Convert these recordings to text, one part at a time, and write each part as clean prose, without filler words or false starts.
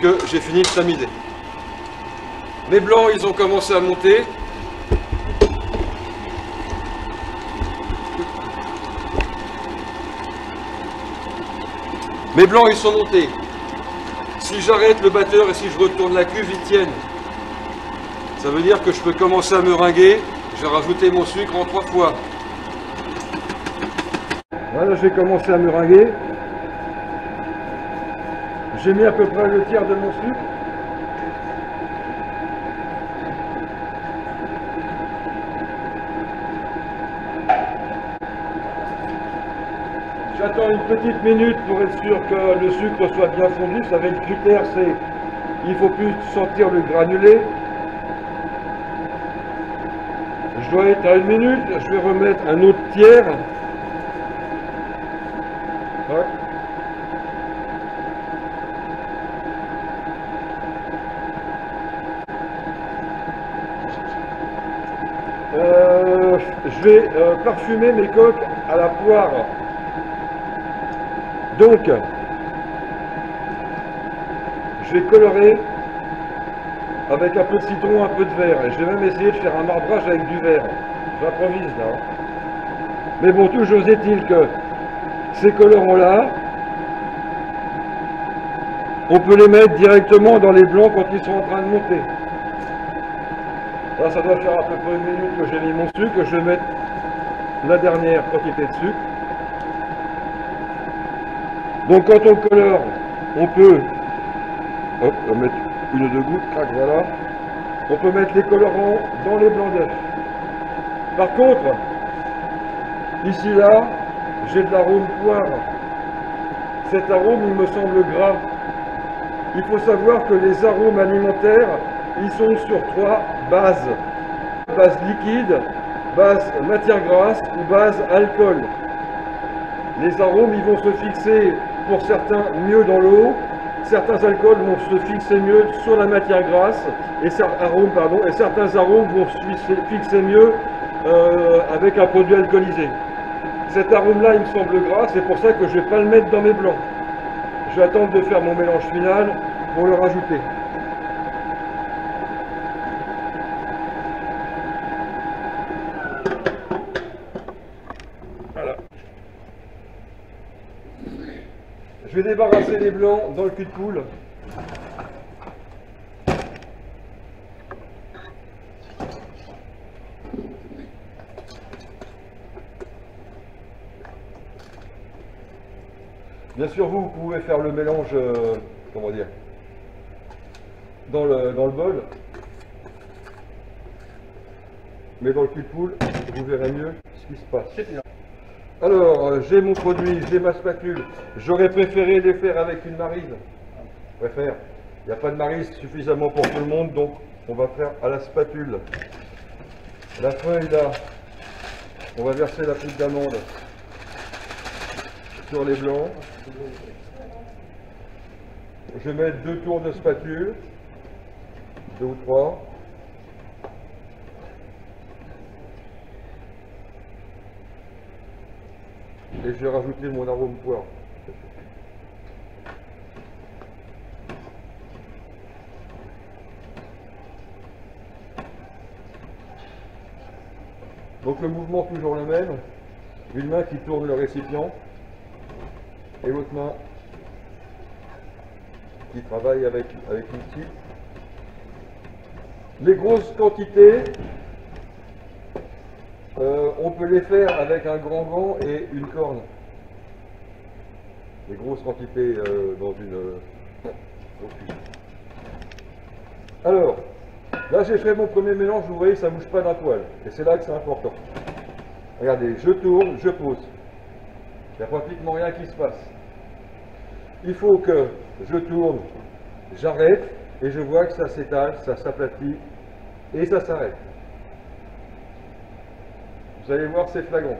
puisque j'ai fini de tamiser. Mes blancs, ils ont commencé à monter. Mes blancs, ils sont montés. Si j'arrête le batteur et si je retourne la cuve, ils tiennent. Ça veut dire que je peux commencer à meringuer. Je vais rajouter mon sucre en 3 fois. Voilà, j'ai commencé à meringuer. J'ai mis à peu près le tiers de mon sucre. J'attends une petite minute pour être sûr que le sucre soit bien fondu. Ça va être le critère, c'est il ne faut plus sentir le granulé. Je dois être à 1 minute, je vais remettre un autre tiers. Ouais. Je vais parfumer mes coques à la poire. Donc, je vais colorer avec un peu de citron, un peu de verre. Et je vais même essayer de faire un marbrage avec du verre. J'improvise là. Mais bon, toujours est-il que ces colorants-là, on peut les mettre directement dans les blancs quand ils sont en train de monter. Là, ça doit faire à peu près 1 minute que j'ai mis mon sucre. Je vais mettre la dernière quantité de sucre. Donc quand on colore, on peut mettre 1 ou 2 gouttes, crac, voilà. On peut mettre les colorants dans les blancs d'œufs. Par contre, ici là, j'ai de l'arôme poire. Cet arôme, il me semble gras. Il faut savoir que les arômes alimentaires, ils sont sur 3 bases. Base liquide, base matière grasse ou base alcool. Les arômes, ils vont se fixer pour certains mieux dans l'eau, certains alcools vont se fixer mieux sur la matière grasse, et certains arômes vont se fixer mieux avec un produit alcoolisé. Cet arôme-là, il me semble gras, c'est pour ça que je ne vais pas le mettre dans mes blancs. Je vais attendre de faire mon mélange final pour le rajouter. Voilà. Je vais débarrasser les blancs dans le cul de poule. Bien sûr, vous pouvez faire le mélange, comment dire, dans le bol. Mais dans le cul de poule, vous verrez mieux ce qui se passe. Alors, j'ai mon produit, j'ai ma spatule. J'aurais préféré les faire avec une maryse. Il n'y a pas de maryse suffisamment pour tout le monde, donc on va faire à la spatule. La feuille là, on va verser la poudre d'amande sur les blancs. Je vais mettre 2 tours de spatule, 2 ou 3. Et je vais rajouter mon arôme poire. Donc le mouvement toujours le même. Une main qui tourne le récipient et l'autre main qui travaille avec l'outil. Les grosses quantités, on peut les faire avec un grand gant et une corne. Les grosses quantités dans une cuisine. Alors, là j'ai fait mon premier mélange, vous voyez, ça ne bouge pas d'un poil. Et c'est là que c'est important. Regardez, je tourne, je pose. Il n'y a pratiquement rien qui se passe. Il faut que je tourne, j'arrête, et je vois que ça s'étale, ça s'aplatit, et ça s'arrête. Vous allez voir, c'est flagrant.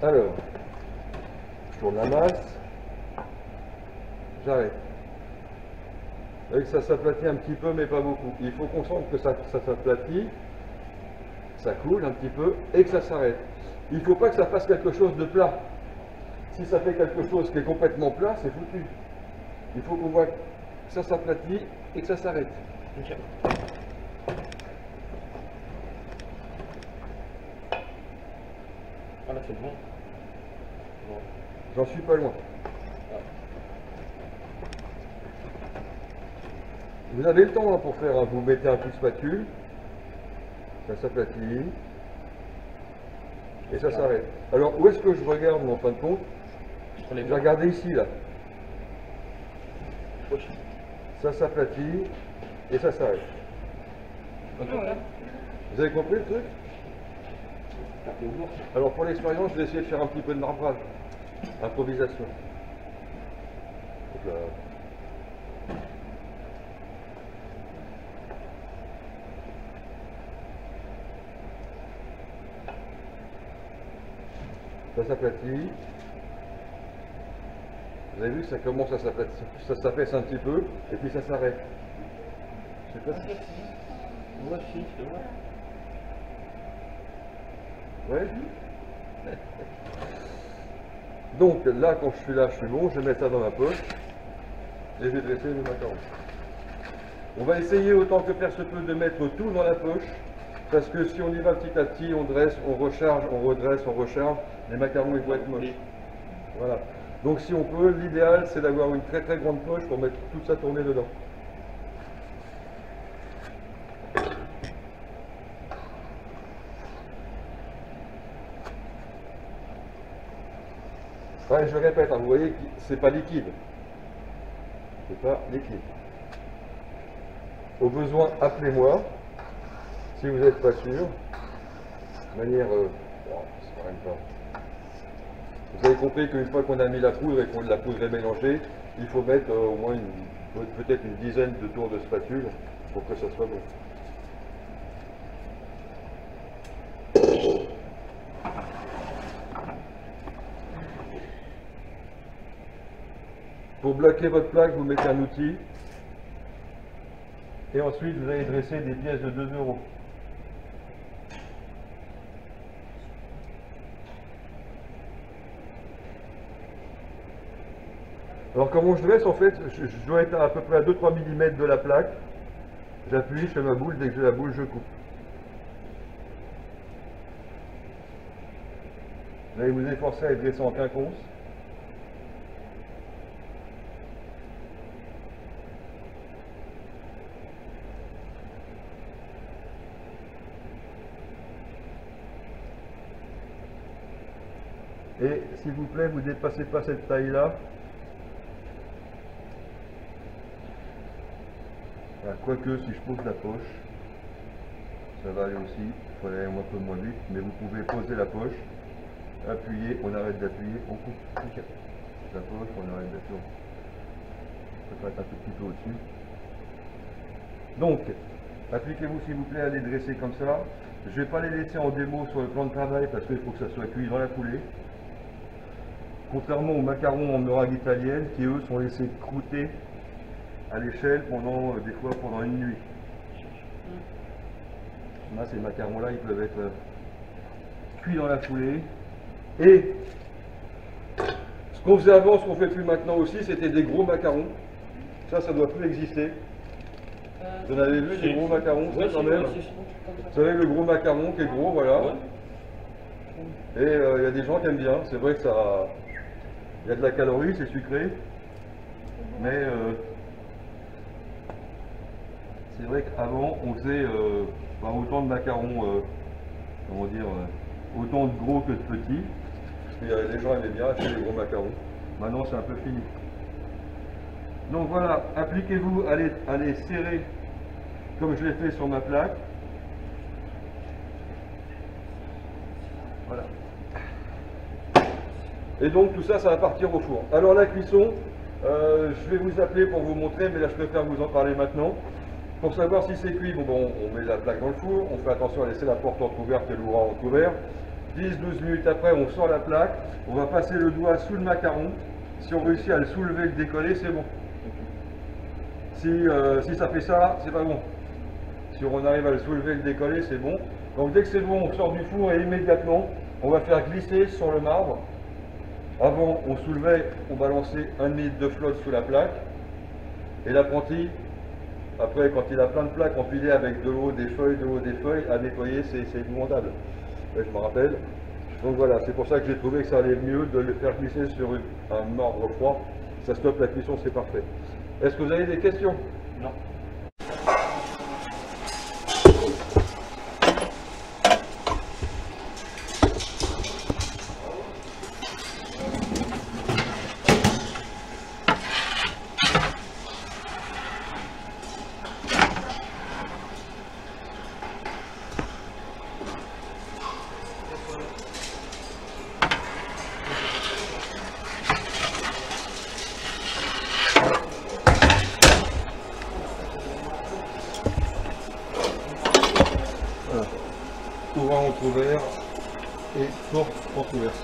Alors, je tourne la masse, j'arrête. Vous voyez que ça s'aplatit un petit peu, mais pas beaucoup. Il faut qu'on sente que ça s'aplatit, ça coule un petit peu, et que ça s'arrête. Il ne faut pas que ça fasse quelque chose de plat. si ça fait quelque chose qui est complètement plat, c'est foutu. Il faut qu'on voit que ça s'aplatit et que ça s'arrête. Ok. Ah là c'est bon. Bon. J'en suis pas loin. Vous avez le temps hein, pour faire, hein. Vous mettez un coup de spatule, ça s'aplatit, et ça s'arrête. Alors où est-ce que je regarde en fin de compte? Sur les J'ai blancs. regardé ici là. Oui. Ça s'aplatit et ça s'arrête. Vous avez compris le truc? Alors pour l'expérience, je vais essayer de faire un petit peu de marbrage. Improvisation. Donc là. Ça s'aplatit. Vous avez vu, ça commence à s'aplatir, ça s'affaisse un petit peu, et puis ça s'arrête. Je sais pas si... Moi aussi, c'est vrai. Ouais. Donc là, quand je suis là, je suis bon, je vais mettre ça dans ma poche, et je vais dresser le macaron. On va essayer autant que faire se peut de mettre tout dans la poche, parce que si on y va petit à petit, on dresse, on recharge, on redresse, on recharge, les macarons ils vont être moches. Voilà. Donc si on peut, l'idéal c'est d'avoir une très très grande poche pour mettre tout ça tourné dedans. Ouais, je répète, hein, vous voyez que c'est pas liquide. C'est pas liquide. Au besoin, appelez-moi. Si vous n'êtes pas sûr. De manière... c'est quand même pas... Vous avez compris qu'une fois qu'on a mis la poudre et que la poudre est mélangée, il faut mettre au moins peut-être une dizaine de tours de spatule pour que ça soit bon. Pour bloquer votre plaque, vous mettez un outil et ensuite vous allez dresser des pièces de 2 €. Alors comment je dresse en fait, je dois être à peu près à 2-3 mm de la plaque. J'appuie sur ma boule, dès que j'ai la boule je coupe. Vous allez vous efforcer à être dressé en quinconce. Et s'il vous plaît, vous ne dépassez pas cette taille-là. Quoique, si je pose la poche, ça va aller aussi. Il faut aller un peu moins vite, mais vous pouvez poser la poche, appuyer, on arrête d'appuyer, on coupe. La poche, on arrête d'appuyer. Ça peut être un tout petit peu au-dessus. Donc, appliquez-vous s'il vous plaît à les dresser comme ça. Je ne vais pas les laisser en démo sur le plan de travail parce qu'il faut que ça soit cuit dans la foulée. Contrairement aux macarons en meringue italienne qui eux sont laissés croûter à l'échelle pendant des fois pendant une nuit. Là, ces macarons-là, ils peuvent être cuits dans la foulée. Et ce qu'on faisait avant, ce qu'on fait plus maintenant aussi, c'était des gros macarons. Ça doit plus exister. Vous en avez vu des gros macarons, ça quand même. Vous savez, le gros macaron qui est gros, voilà. Et il y a des gens qui aiment bien. C'est vrai que ça, il y a de la calorie, c'est sucré. Mais c'est vrai qu'avant, on faisait autant de macarons, comment dire, autant de gros que de petits. Parce que les gens aimaient bien acheter les gros macarons. Maintenant, c'est un peu fini. Donc voilà, appliquez-vous à les serrer comme je l'ai fait sur ma plaque. Voilà. Et donc tout ça, ça va partir au four. Alors la cuisson, je vais vous appeler pour vous montrer, mais là je préfère vous en parler maintenant. Pour savoir si c'est cuit, bon, on met la plaque dans le four, on fait attention à laisser la porte entrouverte et l'ouvrant entrouvert. 10-12 minutes après, on sort la plaque, on va passer le doigt sous le macaron. Si on réussit à le soulever et le décoller, c'est bon. Si ça fait ça, c'est pas bon. Si on arrive à le soulever et le décoller, c'est bon. Donc dès que c'est bon, on sort du four et immédiatement, on va faire glisser sur le marbre Avant, on soulevait, on balançait 1 litre de flotte sous la plaque. Et l'apprenti, après, quand il a plein de plaques empilées avec de l'eau, des feuilles, à nettoyer, c'est épouvantable. Ouais, je me rappelle. Donc voilà, c'est pour ça que j'ai trouvé que ça allait mieux de le faire glisser sur un marbre froid. Ça stoppe la cuisson, c'est parfait. Est-ce que vous avez des questions? Non. Voilà. Ouvrant entre-ouvert et porte entrouverte.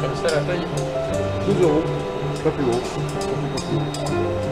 Comme ça la taille. 12 €, pas plus gros. Pas plus gros.